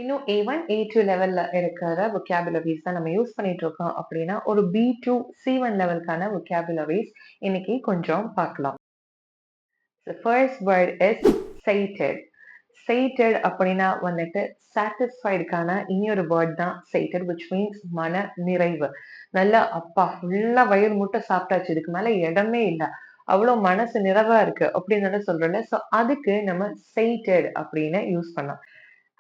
இன்னும் A1, A2 லெவல்ல இருக்கிற வொக்காபுலரிஸ் தான் நம்ம யூஸ் பண்ணிட்டு இருக்கோம் அப்படின்னா, ஒரு B2, C1 லெவலுக்கான வொக்காபுலரிஸ் இன்னைக்கு கொஞ்சம் பார்க்கலாம். The first word is sated. Sated அப்படின்னா வந்துட்டு satisfiedக்கான இன்னொரு வேர்ட் தான் sated, which means மன நிறைவு. நல்லா அப்பா ஃபுல்லா வயிறு முட்டை சாப்பிட்டாச்சு, இதுக்கு மேல இடமே இல்ல, அவ்வளவு மனசு நிறைவா இருக்கு அப்படின்னு சொல்றோம்ல. சோ அதுக்கு நம்ம sated அப்படின்னு யூஸ் பண்ணலாம்.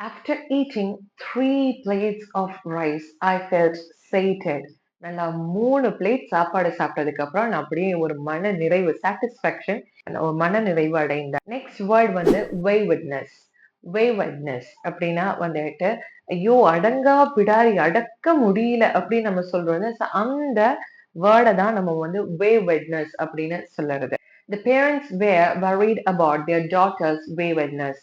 After eating 3 plates of rice, I felt sated. நல்லா 3 பிளேட் சாப்பாடு சாப்பிட்டதுக்கு அப்புறம் நான் அப்படியே ஒரு மன நிறைவு, சாட்டிஸ்ஃபேக்ஷன், ஒரு மன நிறைவு அடைந்தேன். நெக்ஸ்ட் வேர்ட் வந்து waywardness. waywardness அப்படின்னா வந்துட்டு ஐயோ அடங்கா பிடாரி, அடக்க முடியல அப்படின்னு நம்ம சொல்றோம்ல. So அந்த வேர்டை தான் நம்ம வந்து waywardness அப்படின்னு சொல்லுறது. The parents were worried about their daughter's waywardness.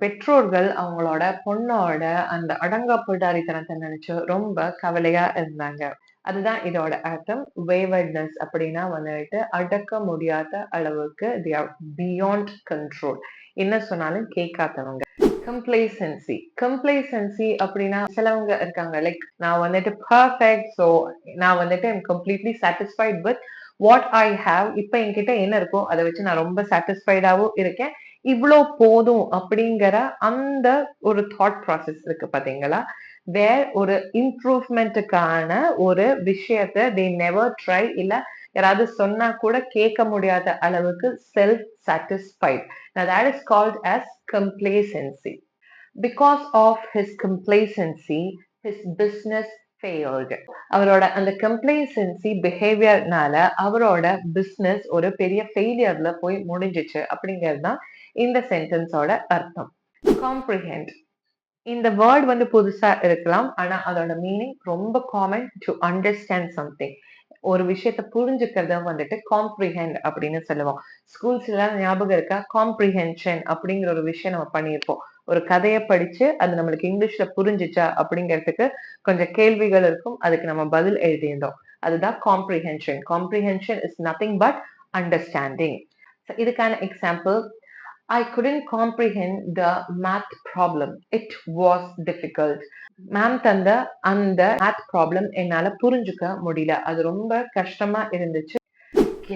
பெற்றோர்கள் அவங்களோட பொண்ணோட அந்த அடங்கா பிடாரித்தனத்தை நினைச்சு ரொம்ப கவலையா இருந்தாங்க. அதுதான் இதோட அர்த்தம். waywardness அப்படின்னா வந்துட்டு அடக்க முடியாத அளவுக்கு they are beyond control. என்ன சொன்னாலும் கேட்காதவங்க. complacency. complacency அப்படின்னா சிலவங்க இருக்காங்க, லைக் நான் வந்துட்டு perfect, so நான் வந்துட்டு I'm completely satisfied with what I have. இப்ப என்கிட்ட என்ன இருக்கோ அதை வச்சு நான் ரொம்ப சாட்டிஸ்ஃபைடாவும் இருக்கேன், இவ்வளோ போதும் அப்படிங்கிற அந்த ஒரு தாட் ப்ராசஸ் இருக்கு பாத்தீங்களா. வேர் ஒரு இம்ப்ரூவ்மெண்ட்டுக்கான ஒரு விஷயத்த they never try, இல்ல யாராவது சொன்னா கூட கேட்க முடியாத அளவுக்கு self satisfied. Now that is called as complacency. Because of his complacency, his business failed. அவரோட அந்த கம்ப்ளேசன்சி பிஹேவியர்னால அவரோட பிசினஸ் ஒரு பெரிய ஃபெயிலியர்ல போய் முடிஞ்சிச்சு அப்படிங்கிறது தான் இந்த சென்டென்ஸோட அர்த்தம். காம்ப்ரிஹெண்ட். இந்த வேர்ட் வந்து புதுசா இருக்கலாம், ஆனா அதோட மீனிங் ரொம்ப காமன். டு அண்டர்ஸ்டாண்ட் சம்திங், ஒரு விஷயத்தை புரிஞ்சுக்கிறத வந்துட்டு காம்ப்ரிஹெண்ட் அப்படின்னு சொல்லுவோம். ஸ்கூல்ஸ்ல ஞாபகம் இருக்கா, காம்ப்ரிஹென்ஷன் அப்படிங்கிற ஒரு விஷயம் நம்ம பண்ணியிருப்போம். ஒரு கதையை படிச்சு அது நம்மளுக்கு இங்கிலீஷ்ல புரிஞ்சுச்சா அப்படிங்கிறதுக்கு கொஞ்சம் கேள்விகள் இருக்கும், அதுக்கு நம்ம பதில் எழுதியிருந்தோம். அதுதான் comprehension. Comprehension is nothing but understanding. இதுக்கான example, I couldn't comprehend the math problem. It was difficult. Ma'am தந்த அந்த மேத் ப்ராப்ளம் என்னால புரிஞ்சுக்க முடியல, அது ரொம்ப கஷ்டமா இருந்துச்சு.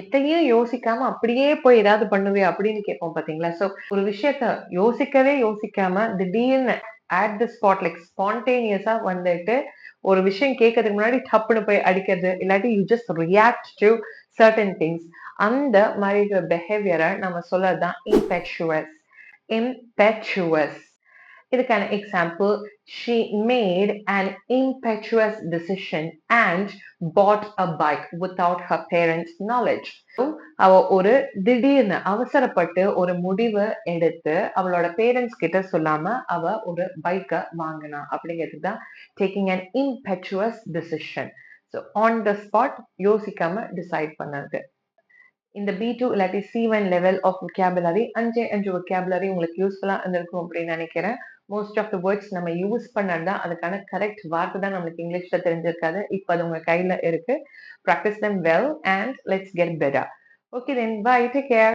எதையும் யோசிக்காம அப்படியே போய் ஏதாவது பண்ணுவே அப்படின்னு கேட்போம் பாத்தீங்களா. சோ ஒரு விஷயத்த யோசிக்கவே யோசிக்காம திடீர்னு அட் தி ஸ்பாட், லைக் ஸ்பான்டேனியஸா வந்துட்டு ஒரு விஷயம் கேட்கறதுக்கு முன்னாடி டப்புன்னு போய் அடிக்கிறது, இல்லாட்டி you just react to certain things. அந்த மாதிரி பிஹேவியரை நம்ம சொல்லதான் impetuous. impetuous. இதுக்கான example, she made an impetuous decision and bought a bike without her parents' knowledge. அவ ஒரு திடீர்னு அவசரப்பட்டு ஒரு முடிவு எடுத்து அவளோட பேரண்ட்ஸ் கிட்ட சொல்லாம அவ ஒரு பைக்கை வாங்கினா அப்படிங்கிறது தான் taking an impetuous decision. So on the spot, யோசிக்காம டிசைட் பண்ணது. இந்த B2 இல்லாட்டி C1 லெவல் ஆஃப் vocabulary, அஞ்சு vocabulary உங்களுக்கு யூஸ்ஃபுல்லா இருந்திருக்கும் அப்படின்னு நினைக்கிறேன். மோஸ்ட் ஆஃப் த வேர்ட்ஸ் நம்ம யூஸ் பண்ணதான் அதுக்கான கரெக்ட் வார்த்தை தான் நம்மளுக்கு இங்கிலீஷ்ல தெரிஞ்சிருக்காது. இப்போ அது உங்க கையில இருக்கு. Practice them well and let's get better. Okay then, bye, take care.